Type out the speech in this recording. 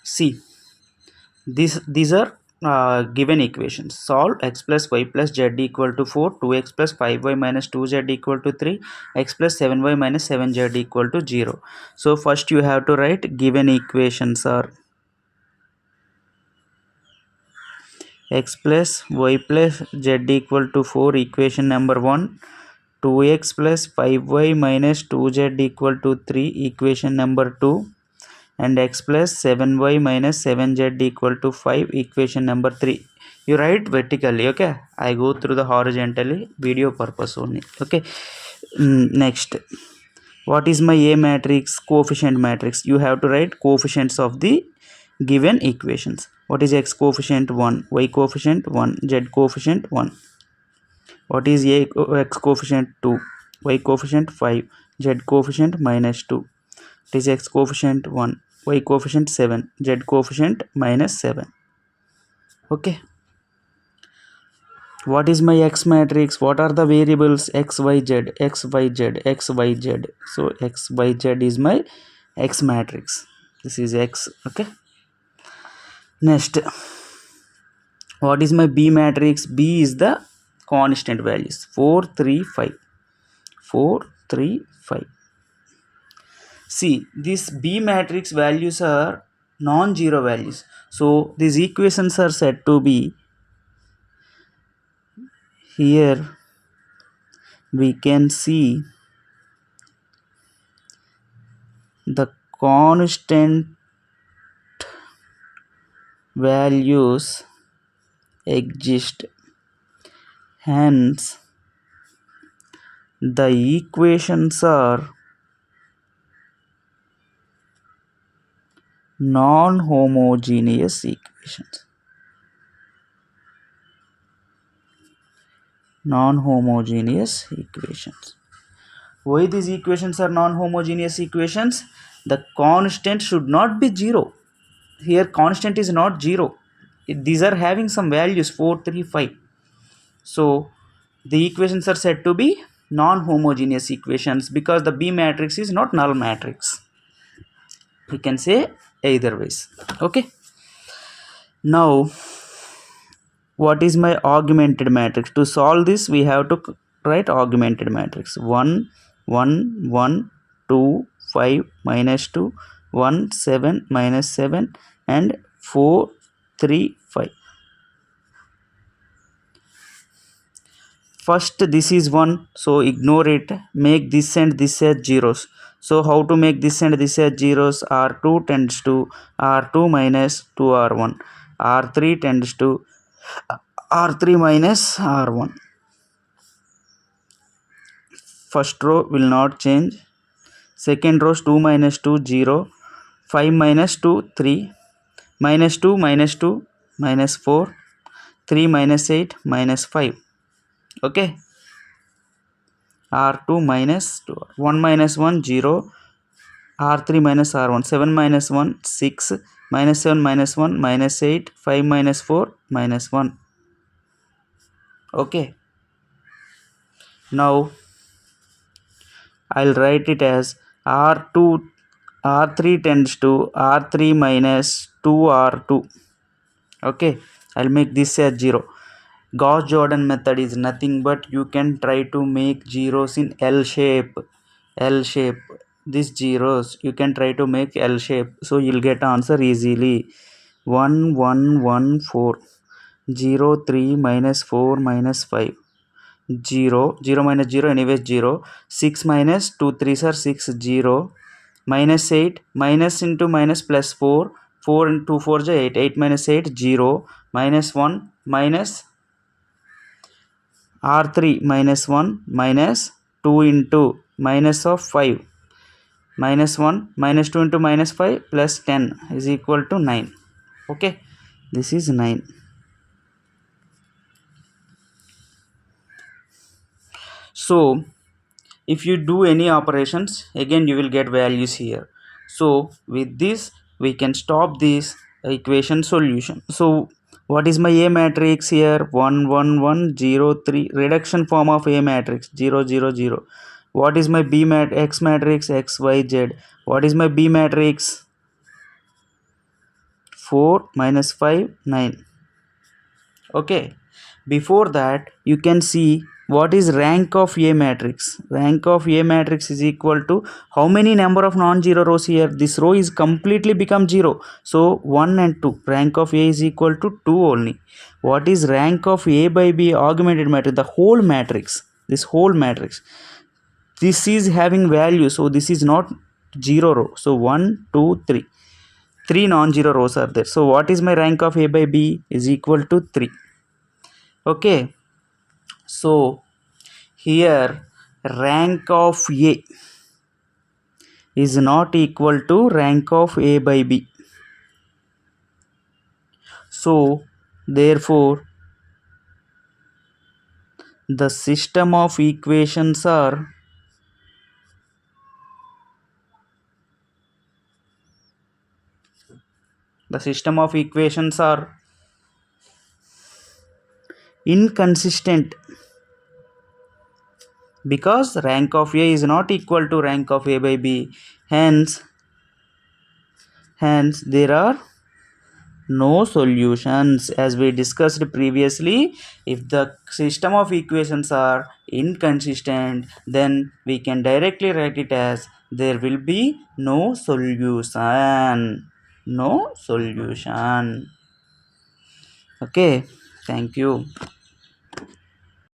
See, these are given equations. Solve x plus y plus z equal to 4, 2x plus 5y minus 2z equal to 3, x plus 7y minus 7z equal to 0. So first you have to write given equations are x plus y plus z equal to 4, equation number 1, 2x plus 5y minus 2z equal to 3, equation number 2, and x plus 7y minus 7z equal to 5, equation number 3. You write vertically, okay? I go through the horizontally, video purpose only, okay? Next, what is my A matrix? Coefficient matrix. You have to write coefficients of the given equations. What is x coefficient? 1, y coefficient 1, z coefficient 1. What is x coefficient? 2, y coefficient 5, z coefficient minus 2. It is x coefficient 1, y coefficient 7, z coefficient minus 7. Okay. What is my x matrix? What are the variables? X, y, z, x, y, z, x, y, z. So x, y, z is my x matrix. This is x. Okay. Next, what is my B matrix? B is the constant values. 4, 3, 5. 4, 3, 5. See, these B matrix values are non-zero values. So these equations are said to be, here we can see the constant values exist, hence the equations are non-homogeneous equations. Non-homogeneous equations. Why these equations are non-homogeneous equations? The constant should not be 0. Here constant is not 0. These are having some values 4, 3, 5. So the equations are said to be non-homogeneous equations because the B matrix is not null matrix. We can say either ways. Okay. Now, what is my augmented matrix? To solve this, we have to write augmented matrix. 1, 1, 1, 2, 5, minus 2, 1, 7, minus 7, and 4, 3, 5. First, this is 1, so ignore it. Make this and this as zeros. So how to make this and this as zeros? R2 tends to R2 minus 2R1. R3 tends to R3 minus R1. First row will not change. Second row 2 minus 2 0. 5 minus 2 3. Minus 2 minus 2 minus 4. 3 minus 8 minus 5. Okay. R2 minus 2. 1 minus 1 0. R3 minus R1. 7 minus 1 6. Minus 7 minus 1 minus 8. 5 minus 4 minus 1. Okay. Now I'll write it as R2 R3 tends to R3 minus 2R2. Okay, I'll make this as 0. Gauss-Jordan method is nothing but you can try to make zeros in L shape. L shape. These zeros you can try to make L shape. So you'll get answer easily. 1 1 1 4. 0 3 minus 4 minus 5. 0 0 minus 0 anyways 0. 6 minus 2 3s are 6 0. Minus 8 minus into minus plus 4. 4 into 2 4 is 8. 8 minus 8 0. Minus 1 minus R3 minus 1 minus 2 into minus of 5. Minus 1 minus 2 into minus 5 plus 10 is equal to 9. Okay, this is 9. So if you do any operations, again you will get values here. So with this we can stop this equation solution. So what is my A matrix here? 1 1 1 0 3. Reduction form of A matrix 0 0 0. What is my X matrix? X Y Z. What is my B matrix? 4 minus 5 9. Okay, before that you can see what is rank of A matrix. Rank of A matrix is equal to how many number of non-zero rows here. This row is completely become 0, so 1 and 2. Rank of A is equal to 2 only. What is rank of A by B augmented matrix? The whole matrix, this whole matrix, this is having value, so this is not 0 row. So 1 2 3, 3 non-zero rows are there. So what is my rank of A by B is equal to 3. Okay, so here rank of A is not equal to rank of A by B. So therefore the system of equations are inconsistent, because rank of A is not equal to rank of A by B. Hence there are no solutions. As we discussed previously, if the system of equations are inconsistent, then we can directly write it as there will be no solution. No solution. Okay, thank you.